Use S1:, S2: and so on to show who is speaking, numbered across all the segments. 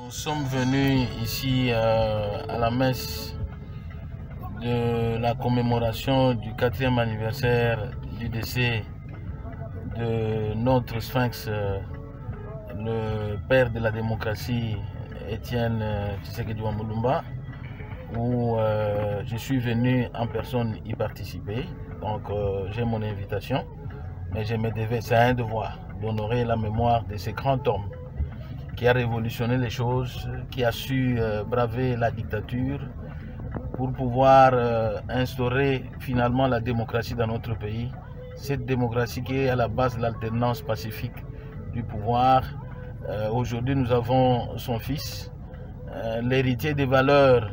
S1: Nous sommes venus ici à la messe de la commémoration du 4e anniversaire du décès de notre sphinx, le père de la démocratie, Étienne Tshisekedi Wamulumba, où je suis venu en personne y participer. Donc j'ai mon invitation, mais je me devais, c'est un devoir d'honorer la mémoire de ce grand homme qui a révolutionné les choses, qui a su braver la dictature pour pouvoir instaurer finalement la démocratie dans notre pays. Cette démocratie qui est à la base de l'alternance pacifique du pouvoir. Aujourd'hui, nous avons son fils, l'héritier des valeurs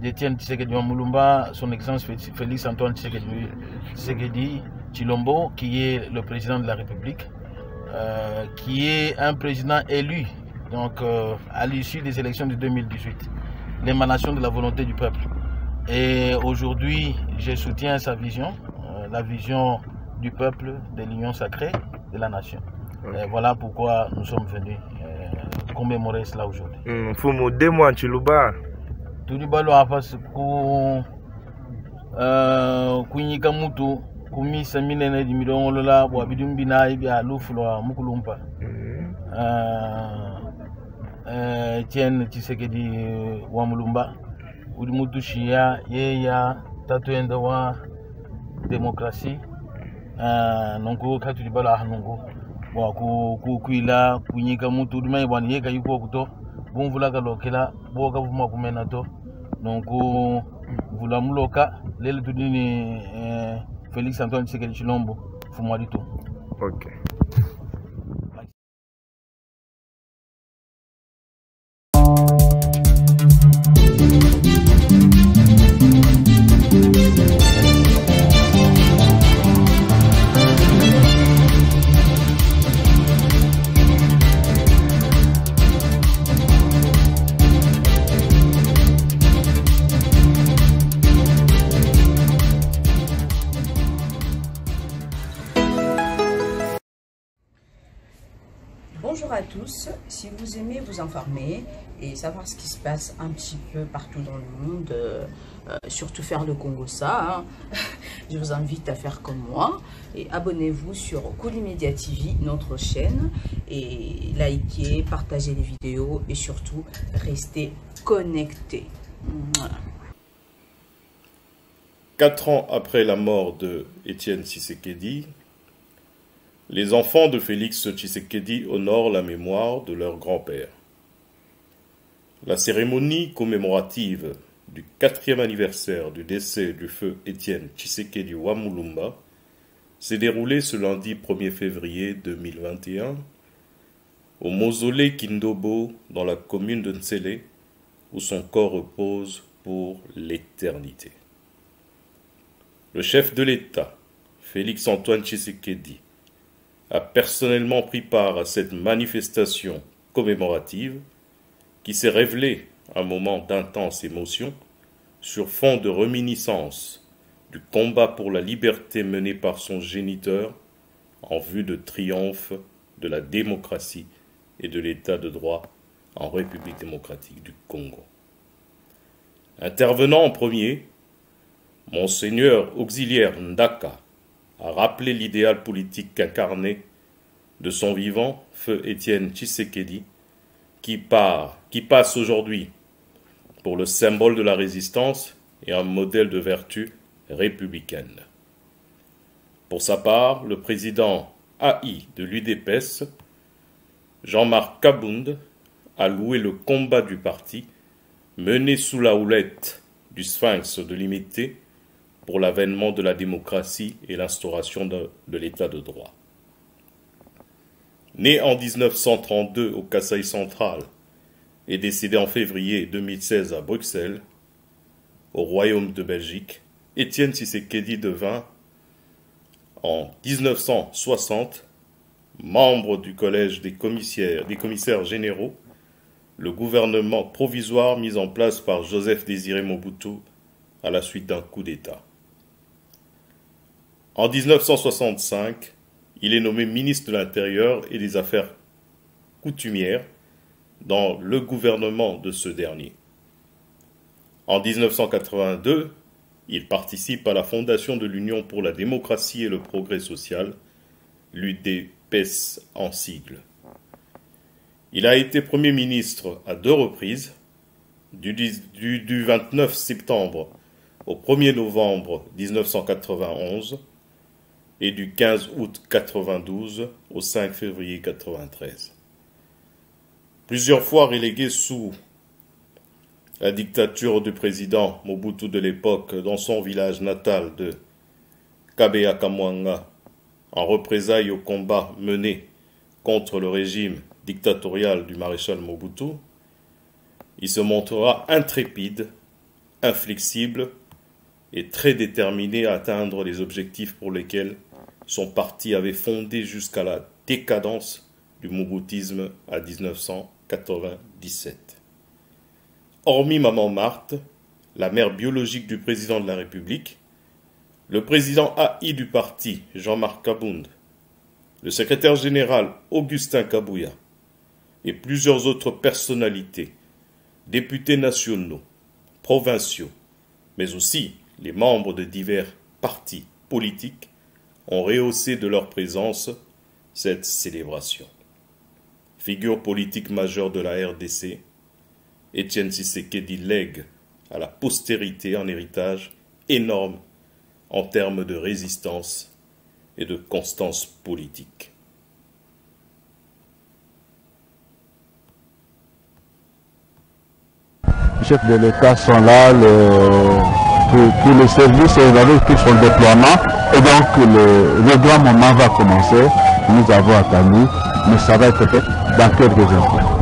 S1: d'Étienne Tshisekedi Wamulumba, son excellence Félix Antoine Tshisekedi Tshilombo, qui est le président de la République. Qui est un président élu donc, à l'issue des élections de 2018, l'émanation de la volonté du peuple. Et aujourd'hui, je soutiens sa vision, la vision du peuple, de l'union sacrée de la nation. Okay. Voilà pourquoi nous sommes venus commémorer cela aujourd'hui.
S2: Fumu demo anchiluba.
S1: Tulibalo afas kunyika mutu kumisa minene di midongo la bo bidum bina ibi alufulo mukulumpa Etienne Tshisekedi Wamulumba udi mutu shia yeya tatuenda wa demokrasi nonko katuli bala hanungo bo ku kuila kunyika mutu dumai bwana yeka yuko kuto bomvula kalokela boka vuma kumena to nonko vula muloka lele tudini Félix Antoine Tshisekedi Tshilombo, Fumwadito.
S2: Ok.
S3: Bonjour à tous, si vous aimez vous informer et savoir ce qui se passe un petit peu partout dans le monde, surtout faire le Congo-ça, je vous invite à faire comme moi et abonnez-vous sur Koulimedia TV, notre chaîne, et likez, partagez les vidéos et surtout restez connectés.
S4: 4 ans après la mort de Étienne Tshisekedi, les enfants de Félix Tshisekedi honorent la mémoire de leur grand-père. La cérémonie commémorative du 4e anniversaire du décès du feu Étienne Tshisekedi Wamulumba s'est déroulée ce lundi 1er février 2021 au mausolée Kindobo dans la commune de Ntsele, où son corps repose pour l'éternité. Le chef de l'État, Félix Antoine Tshisekedi, a personnellement pris part à cette manifestation commémorative qui s'est révélée un moment d'intense émotion sur fond de réminiscence du combat pour la liberté mené par son géniteur en vue de triomphe de la démocratie et de l'état de droit en République démocratique du Congo. Intervenant en premier, Monseigneur Auxiliaire Ndaka a rappelé l'idéal politique incarné de son vivant, feu Étienne Tshisekedi, qui passe aujourd'hui pour le symbole de la résistance et un modèle de vertu républicaine. Pour sa part, le président AI de l'UDPS, Jean-Marc Kabound, a loué le combat du parti mené sous la houlette du Sphinx de l'Imité pour l'avènement de la démocratie et l'instauration de l'état de droit. Né en 1932 au Kasaï central et décédé en février 2016 à Bruxelles, au Royaume de Belgique, Étienne Tshisekedi devint, en 1960, membre du collège des commissaires généraux, le gouvernement provisoire mis en place par Joseph Désiré Mobutu à la suite d'un coup d'État. En 1965, il est nommé ministre de l'Intérieur et des Affaires coutumières dans le gouvernement de ce dernier. En 1982, il participe à la fondation de l'Union pour la démocratie et le progrès social, l'UDPES en sigle. Il a été Premier ministre à 2 reprises, du 29 septembre au 1er novembre 1991 et du 15 août 1992 au 5 février 1993. Plusieurs fois relégué sous la dictature du président Mobutu de l'époque dans son village natal de Kabeya-Kamwanga, en représailles au combat mené contre le régime dictatorial du maréchal Mobutu, il se montrera intrépide, inflexible et très déterminé à atteindre les objectifs pour lesquels son parti avait fondé jusqu'à la décadence du moboutisme à 1997. Hormis Maman Marthe, la mère biologique du président de la République, le président AI du parti, Jean-Marc Kabound, le secrétaire général Augustin Kabouya et plusieurs autres personnalités, députés nationaux, provinciaux, mais aussi les membres de divers partis politiques ont rehaussé de leur présence cette célébration. Figure politique majeure de la RDC, Étienne Tshisekedi lègue à la postérité un héritage énorme en termes de résistance et de constance politique.
S5: Les chefs de l'État sont là, tous les services et qui font le déploiement, et donc le grand moment va commencer. Nous avons attendu, mais ça va être fait dans quelques instants.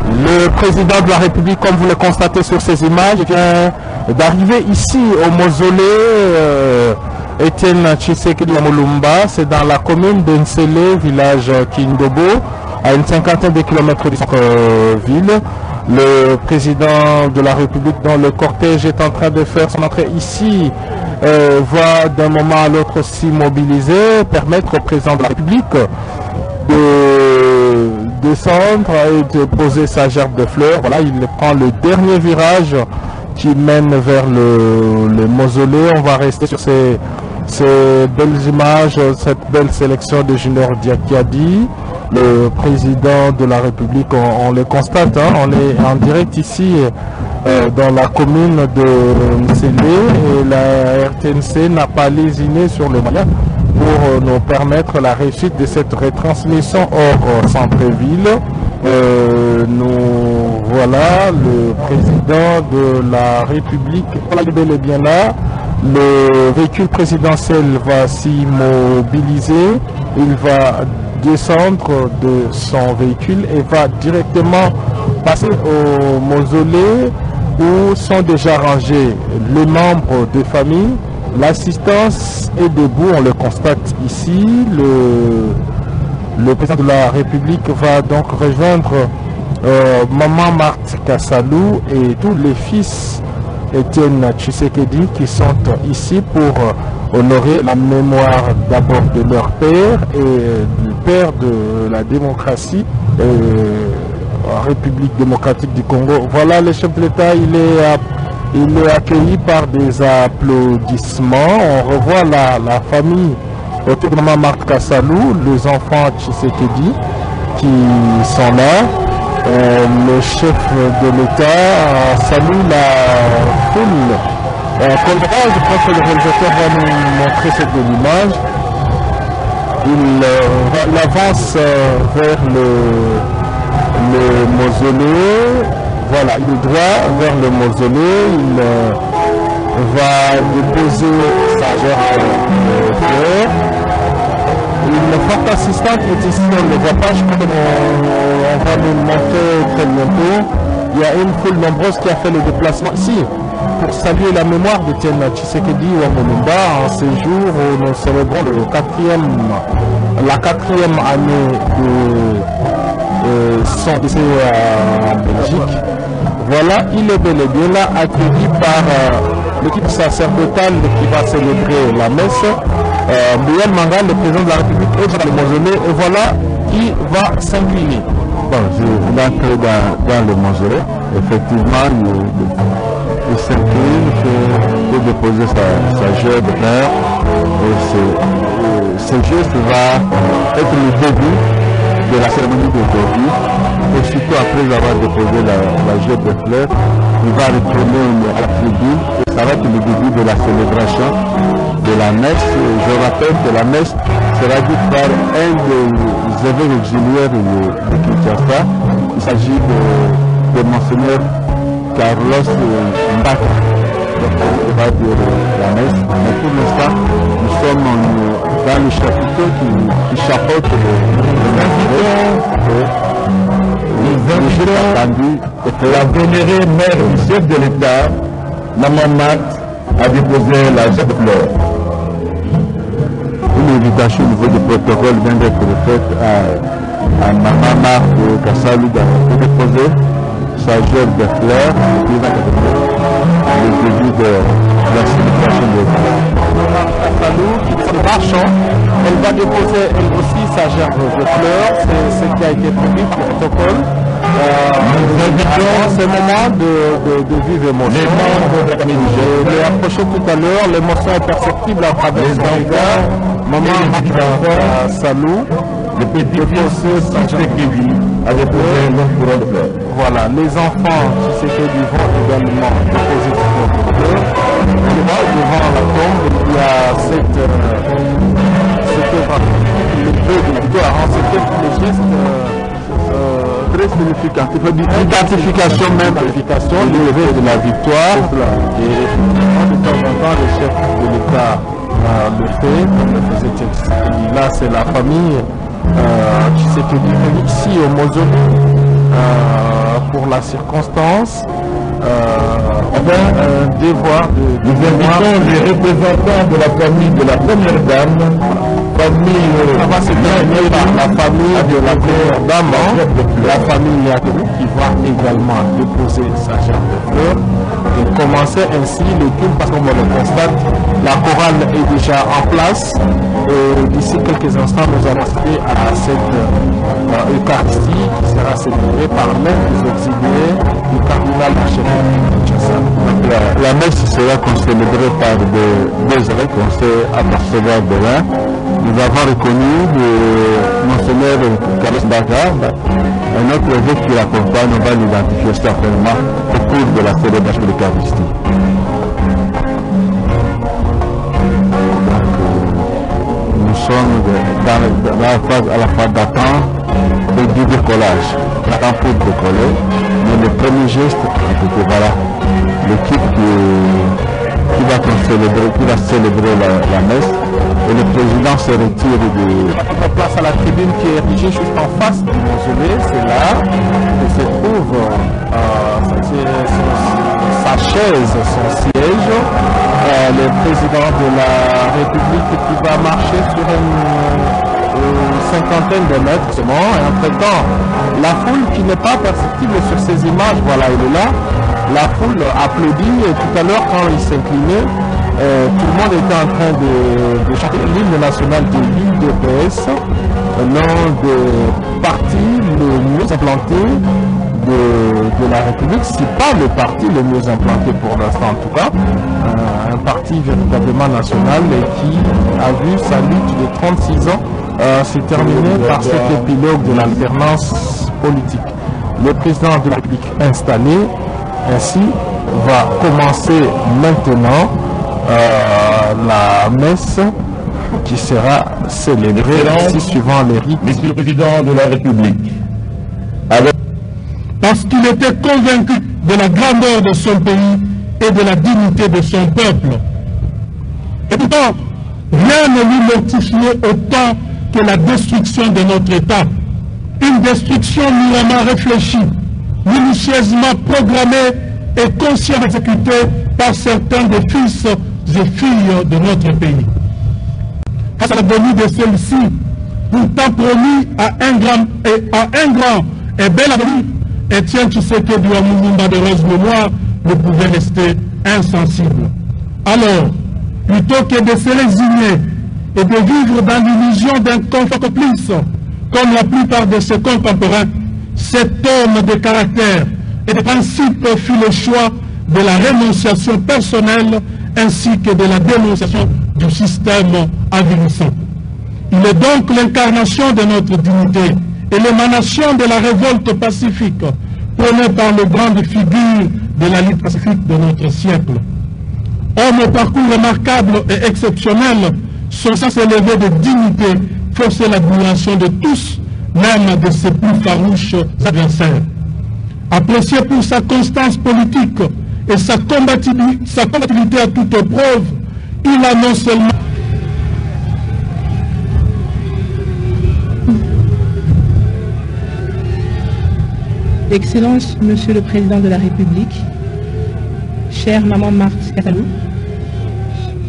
S5: Le président de la République, comme vous le constatez sur ces images, vient d'arriver ici au mausolée Étienne Tshisekedi Mulumba. C'est dans la commune d'Ensele, village Kindobo, à une 50aine de kilomètres du centre-ville. Le président de la République, dont le cortège est en train de faire son entrée ici, va d'un moment à l'autre s'immobiliser, permettre au président de la République de descendre et de poser sa gerbe de fleurs. Voilà, il prend le dernier virage qui mène vers le mausolée. On va rester sur ces belles images, cette belle sélection de Junior Diakiadi, le président de la République. On le constate, hein, on est en direct ici dans la commune de Nsele, et la RTNC n'a pas lésiné sur le moyen pour nous permettre la réussite de cette retransmission hors centre-ville. Nous voilà, le président de la République, il est bel et bien là. Le véhicule présidentiel va s'immobiliser, il va descendre de son véhicule et va directement passer au mausolée où sont déjà rangés les membres des familles. L'assistance est debout, on le constate ici. Le président de la République va donc rejoindre Maman Marthe Kassalou et tous les fils Étienne Tshisekedi qui sont ici pour honorer la mémoire d'abord de leur père et du père de la démocratie, République démocratique du Congo. Voilà, le chef de l'État, il est accueilli par des applaudissements. On revoit la famille autour de Maman Marthe Kassalou, les enfants Tshisekedi qui sont là. Le chef de l'État salue la foule. Je pense que le réalisateur va nous montrer cette belle image. Il avance vers le mausolée. Voilà, il est droit vers le mausolée. Il va déposer sa gerbe de fleurs. Une forte assistante est ici, on ne le voit pas, je crois qu'on va nous montrer très bientôt. Il y a une foule nombreuse qui a fait le déplacement ici pour saluer la mémoire d'Étienne Tshisekedi Mulumba en ces jours où nous célébrons la quatrième année de son décès en Belgique. Voilà, il est bel et bien là, accueilli par l'équipe sacerdotale qui va célébrer la messe. Mouyan Mangal, le président de la République, est dans le mausolée et voilà qui va s'incliner. il est entré dans le mausolée. Effectivement, il s'incline pour déposer sa joie de fleurs. Et ce geste va être le début de la cérémonie d'aujourd'hui. Aussitôt après avoir déposé la joie de fleurs, il va retourner à la tribune et ça va être le début de la célébration de la messe. Je rappelle que la messe sera dite par un des évêques auxiliaires de Kinshasa. Il s'agit de Monseigneur Carlos Mbaka. Donc il va dire la messe. Mais pour l'instant, nous sommes dans le chapiteau qui chapeaute
S6: la vénérée mère du chef de l'État, Maman Marthe, a déposé la joie de fleurs.
S5: Une invitation au niveau du protocole vient d'être faite à Maman Marthe Kassalou de déposer sa joie de fleurs le début de la célébration de Maman Kassalou qui marche, elle va déposer elle aussi sa gerbe de fleurs, c'est ce qui a été prévu pour le protocole. C'est le moment de vivre émotion. Je l'ai approché tout à l'heure, l'émotion est perceptible à travers son regard. Maman Salou,
S6: le petit fils Tshisekedi a déposé leur couronne de fleurs.
S5: Voilà, les enfants Tshisekedi vont également déposer ce couronne de fleurs. Devant la tombe, il y a cette le feu de la victoire, c'était le geste très significatif, l'identification même, l'élevé de la victoire. Et de temps en temps, le chef de l'État le fait, comme le faisait Tshisekedi. Là, c'est la famille Tshisekedi venue ici au mausolée pour la circonstance. Un devoir
S6: Nous invitons les représentants de la famille de la première dame,
S5: ça va se terminer par la famille de la première dame, la famille Niakou, qui va également déposer sa gerbe de fleurs et commencer ainsi le culte, parce qu'on le constate, la chorale est déjà en place. D'ici quelques instants, nous allons assister à cette Eucharistie qui sera célébrée par l'un des auxiliaires du cardinal archevêque de Kinshasa. La messe sera célébrée par deux évêques qu'on sait apercevoir demain. Nous avons reconnu le Monseigneur Carlos Mbaka, un autre évêque qui l'accompagne, on va l'identifier certainement au cours de la célébration de l'Eucharistie. Nous sommes dans la phase à la fois d'attente et du décollage. L'attente pour décoller, mais le premier geste, c'était voilà, l'équipe qui va célébrer la messe. Et le président se retire de place à la tribune qui est érigée juste en face du mausolée. C'est là que se trouve sa chaise, son siège. Le président de la République qui va marcher sur une cinquantaine de mètres seulement. Et entre-temps, la foule qui n'est pas perceptible sur ces images, voilà, il est là. La foule applaudit. Et tout à l'heure, quand il s'inclinait, tout le monde était en train de chanter l'hymne national de l'UDPS, l'un des partis le mieux implanté de la République, si pas le parti le mieux implanté pour l'instant en tout cas, un parti véritablement national qui a vu sa lutte de 36 ans se terminer par cet épilogue de l'alternance politique. Le président de la République installé ainsi va commencer maintenant la messe qui sera célébrée ainsi suivant les rites.
S6: Monsieur le Président de la République,
S7: parce qu'il était convaincu de la grandeur de son pays et de la dignité de son peuple. Et pourtant, rien ne lui mortifiait autant que la destruction de notre État. Une destruction mûrement réfléchie, minutieusement programmée et consciemment exécutée par certains des fils et filles de notre pays. Face à la venue de celle-ci, pourtant promis à un grand et bel avenir, Étienne Tshisekedi Lumumba de Rose Mémoire ne pouvait rester insensible. Alors, plutôt que de se résigner et de vivre dans l'illusion d'un confort complice, comme la plupart de ses contemporains, cet homme de caractère et de principe fit le choix de la rénonciation personnelle ainsi que de la dénonciation du système avilissant. Il est donc l'incarnation de notre dignité et l'émanation de la révolte pacifique prônée par les grandes figures de la lutte pacifique de notre siècle. Homme au parcours remarquable et exceptionnel, son sens élevé de dignité forçait l'admiration de tous, même de ses plus farouches adversaires. Apprécié pour sa constance politique et sa combativité à toute épreuve, il a non seulement
S8: Excellence, Monsieur le Président de la République, chère Maman Marthe Kassalou,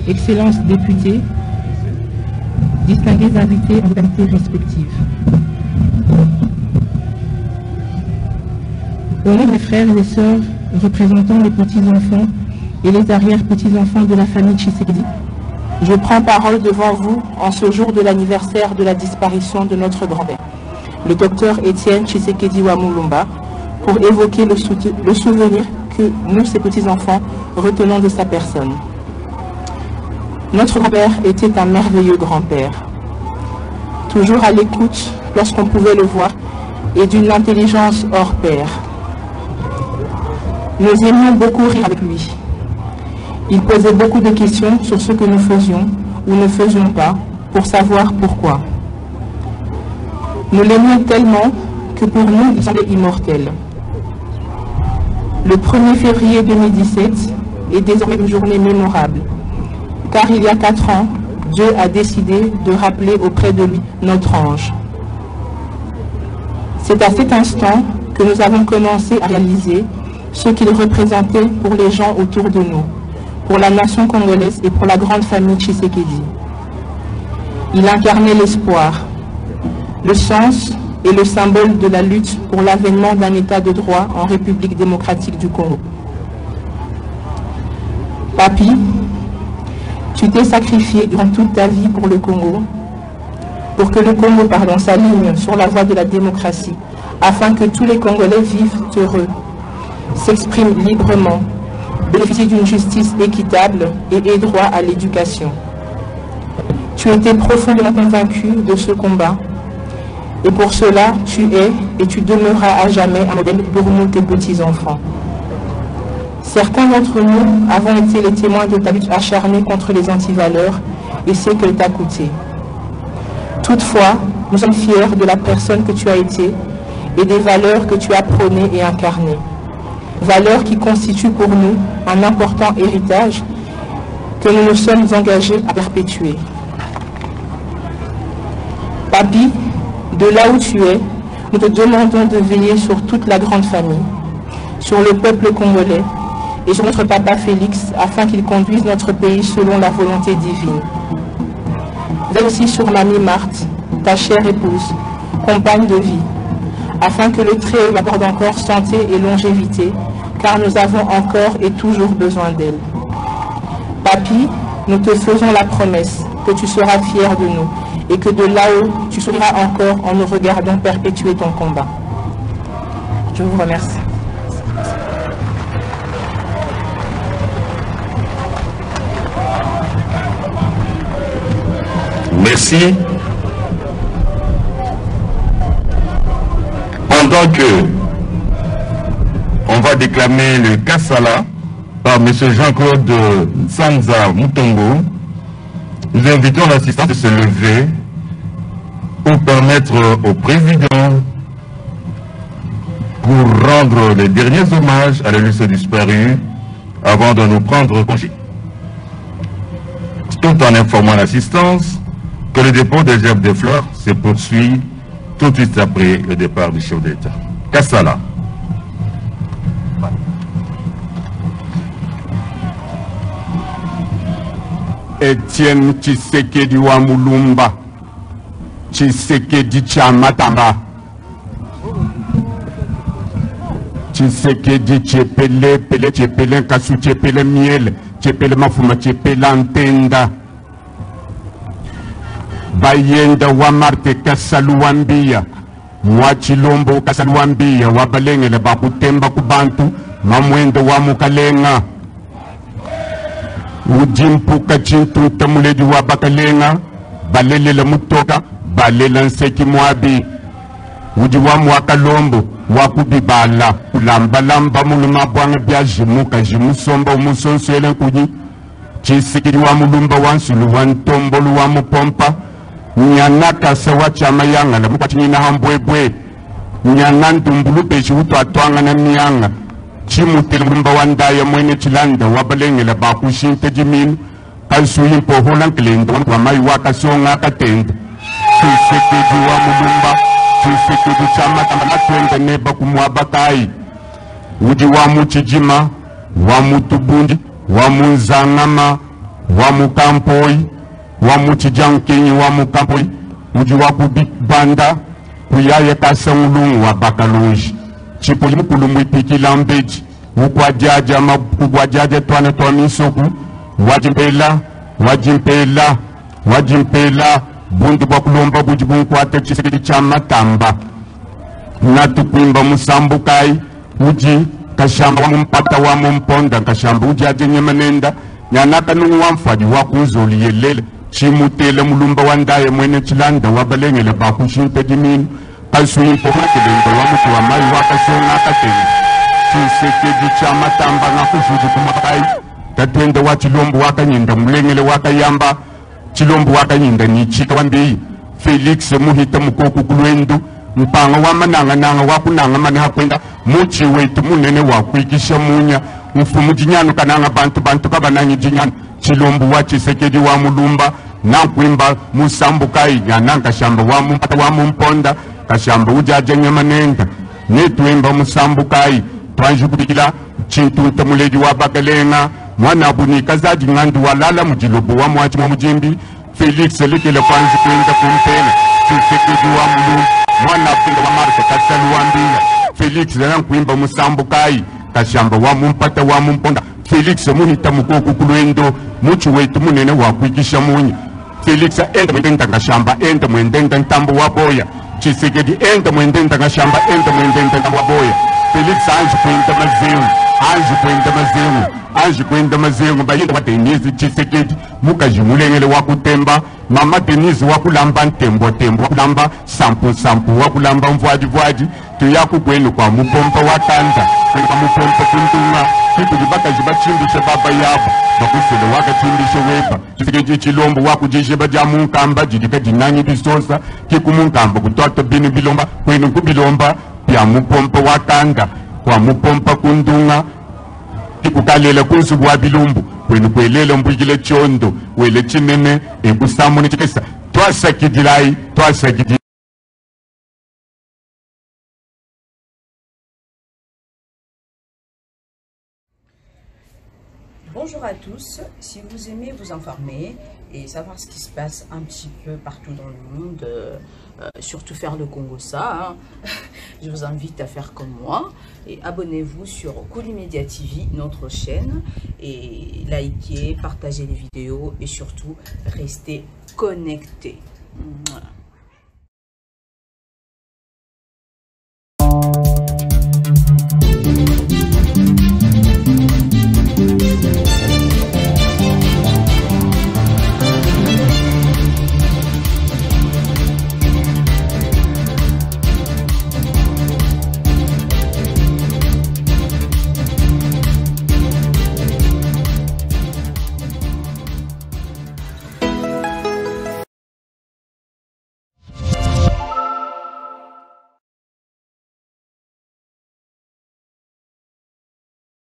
S8: Excellence députée, distingués invités en qualité respective. Au nom des frères et sœurs représentant les petits-enfants et les arrière-petits-enfants de la famille Tshisekedi, je prends parole devant vous en ce jour de l'anniversaire de la disparition de notre grand-père, le docteur Étienne Tshisekedi Wamulumba, pour évoquer le souvenir que nous, ses petits-enfants, retenons de sa personne. Notre grand-père était un merveilleux grand-père, toujours à l'écoute lorsqu'on pouvait le voir et d'une intelligence hors pair. Nous aimions beaucoup rire avec lui. Il posait beaucoup de questions sur ce que nous faisions ou ne faisions pas pour savoir pourquoi. Nous l'aimions tellement que pour nous, il semblait immortel. Le 1er février 2017 est désormais une journée mémorable, car il y a 4 ans, Dieu a décidé de rappeler auprès de lui notre ange. C'est à cet instant que nous avons commencé à réaliser ce qu'il représentait pour les gens autour de nous, pour la nation congolaise et pour la grande famille Tshisekedi. Il incarnait l'espoir, le sens et le symbole de la lutte pour l'avènement d'un état de droit en République démocratique du Congo. Papi, tu t'es sacrifié durant toute ta vie pour le Congo, pour que le Congo s'aligne sur la voie de la démocratie, afin que tous les Congolais vivent heureux, s'expriment librement, bénéficient d'une justice équitable et aient droit à l'éducation. Tu étais profondément convaincu de ce combat, et pour cela, tu es et tu demeureras à jamais un modèle pour nous, tes petits-enfants. Certains d'entre nous avons été les témoins de ta lutte acharnée contre les antivaleurs et ce qu'elle t'a coûté. Toutefois, nous sommes fiers de la personne que tu as été et des valeurs que tu as prônées et incarnées. Valeurs qui constituent pour nous un important héritage que nous nous sommes engagés à perpétuer. Papi, de là où tu es, nous te demandons de veiller sur toute la grande famille, sur le peuple congolais et sur notre papa Félix, afin qu'il conduise notre pays selon la volonté divine. Veille aussi sur Mamie Marthe, ta chère épouse, compagne de vie, afin que le Très-Haut lui accorde encore santé et longévité, car nous avons encore et toujours besoin d'elle. Papi, nous te faisons la promesse que tu seras fier de nous et que de là-haut, tu souriras encore en nous regardant perpétuer ton combat. Je vous remercie.
S6: Merci. Pendant que on va déclamer le Kassala par M. Jean-Claude Sanza Mutongo, nous invitons l'assistance de se lever pour permettre au président pour rendre les derniers hommages à la liste disparue avant de nous prendre congé. Tout en informant l'assistance que le dépôt des gerbes de fleurs se poursuit tout de suite après le départ du chef d'État. Kassala.
S9: Étienne Tshisekedi Wamulumba, Tshisekedi Chamatamba, Tshisekedi Tshepele, Pele Tshepele Kasu, Tshepele Miel, Tshepele Mafuma, Tshepele Antenda, Bayenda Wamarte Kassalu Wambia, Mwachilombo kasalwambia wabalengele bakutemba kubantu mamwendo wa mukalenga ujimpuka chintu ntamuleji wa bakalenga balelela mutoka balela nseki mwabi uji wa mwakalombo wakubibala kulambalamba muluma bwanga bya jimuka jimusomba umusonswele kunyi chisikiri wa mulumba wansulu wa ntombolu wa mupompa nyanaka sewa chama yanga la mukwa chinyina hambwebwe nyana ndumbulu pechi utu atwanga na miyanga chimutele mulumba wa ndaya mwene chilanda wabalengela bakushinte jiminu kasuyi mpohola nkelendo wa mai waka songa katenda chisekedi wa mulumba chisekedi chama tamala twende neba kumwabakai uji wa muchijima wa mutubundi wa munzangama wa mukampoi wa muchijankinyi wa mukampoi uji wa kubibanda kuyaye kasangulungu wa bakalunji chipo mukulu mwipiki lambeji ukwajaja mabukwajaja twana twa misoku wajimpela bundu bwa kulomba buji bunkwate chisekedi cha matamba natukwimba musambukai uji kashamba wa mumpata wa mumponda kashamba uji ajenye manenda nyanaka nungu wa mfadi wa kunzoli yelele chimutele mulumba wa ndaye mwene chilanda wabalengele bakushinte jiminu kasuimpo makelendo wa mutu wa mai wakasonga katenge chisekedi cha matamba na kujudu kumakai tatwende wa chilombo wakanyinda mulengele wakayamba chilombo wakanyinda ni chika wambii Felix muhita mukoku kulwendu mpanga wa mananga wakunanga mani hakwenda muchi wetu munene wakwikisha munya mfumu jinyanu kananga bantu kabananyi jinyanu chilombo wa chisekedi wa mulumba na kwimba musambukai nyananga shamba wa mumpata wa mumponda kashamba ujaje nyamanenda netwimba musambukai twanjukudikila chintu ntamuleji wa bakalenga mwana bunika zaji ngandu walala mujilobo wa mwachi mwa mujimbi Felix lekele kwanzi kwenda kumpena chisekedi wa mulumba mwana pinda wa marka kasalwambia Felix lana kwimba musambukai kashamba wa mumpata wa mumponda Felix muhita mukoku kulwendo muchu wetu munene wa kwikisha munya Felix enda mwendenda kashamba enda mwendenda ntambo wa boya chisekedi enda mwendenda kashamba enda mwendenda ntambo wa boya Felix anji kwenda mazengu bayenda wa Denise chisekedi mukajimulengele wa kutemba mama Denise wa kulamba ntembo wa kulamba sampu wa kulamba mvwaji tuyaku kwenu kwa mupompa wa tanda kwa mupompa kuntunga kitu jibaka jibachimbishe baba yabo bakusele waka chimbishe weba chisekedi chilombo wa kujishe bajamu nkamba jidika jinanyi bisosa kiku munkamba kutoto bini bilomba kwenu kubilomba pya mupompa wa tanda kwa mupompa kundunga kukalela kunsuku wa bilumbu kwenu kwelela mbujile chondo wele chinene ekusamu ni chikesa twasakidilai.
S3: Bonjour à tous, si vous aimez vous informer et savoir ce qui se passe un petit peu partout dans le monde, surtout faire le Congo-ça, je vous invite à faire comme moi et abonnez-vous sur Kolimedia TV, notre chaîne, et likez, partagez les vidéos et surtout restez connectés.